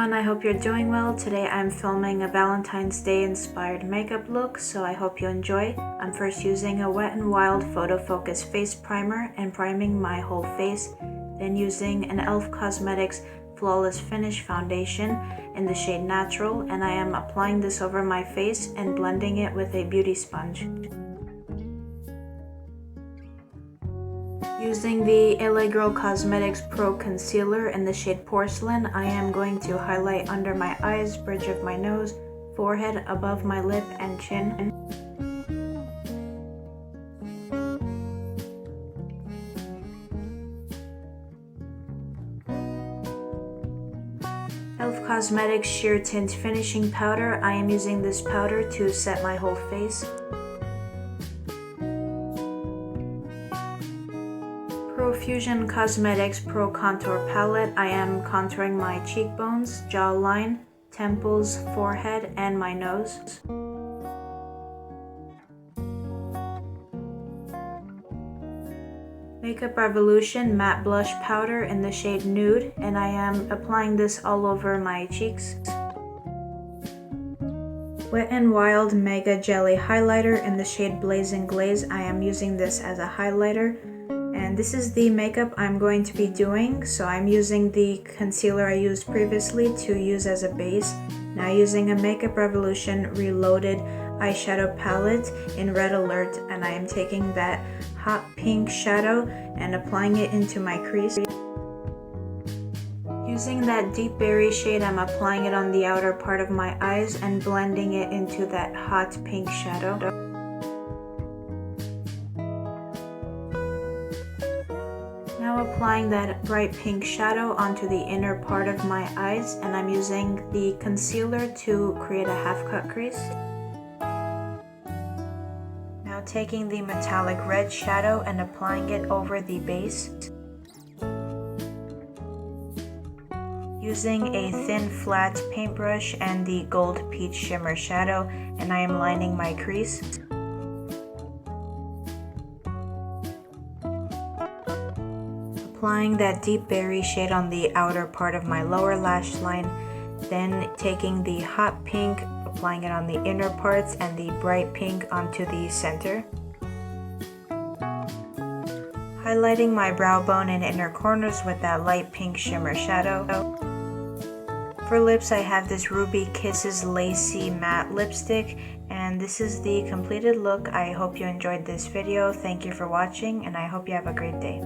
everyone, I hope you're doing well. Today I'm filming a Valentine's Day inspired makeup look, so I hope you enjoy. I'm first using a Wet n Wild Photofocus face primer and priming my whole face, then using an e.l.f. Cosmetics Flawless Finish foundation in the shade Natural, and I am applying this over my face and blending it with a beauty sponge. Using the LA Girl Cosmetics Pro Concealer in the shade Porcelain, I am going to highlight under my eyes, bridge of my nose, forehead, above my lip, and chin. e.l.f. Cosmetics Sheer Tint Finishing Powder. I am using this powder to set my whole face. Profusion Cosmetics Pro Contour Palette. I am contouring my cheekbones, jawline, temples, forehead, and my nose. Makeup Revolution Matte Blush Powder in the shade Nude, and I am applying this all over my cheeks. Wet n Wild Mega Jelly Highlighter in the shade Blazing Glaze. I am using this as a highlighter. And this is the makeup I'm going to be doing, so I'm using the concealer I used previously to use as a base. Now using a Makeup Revolution Reloaded eyeshadow palette in Red Alert, and I am taking that hot pink shadow and applying it into my crease. Using that deep berry shade, I'm applying it on the outer part of my eyes and blending it into that hot pink shadow. Now applying that bright pink shadow onto the inner part of my eyes, and I'm using the concealer to create a half cut crease. Now taking the metallic red shadow and applying it over the base. Using a thin flat paintbrush and the gold peach shimmer shadow, and I am lining my crease. Applying that deep berry shade on the outer part of my lower lash line, then taking the hot pink, applying it on the inner parts, and the bright pink onto the center. Highlighting my brow bone and inner corners with that light pink shimmer shadow. For lips, I have this Ruby Kisses Lacey matte lipstick, and this is the completed look. I hope you enjoyed this video. Thank you for watching, and I hope you have a great day.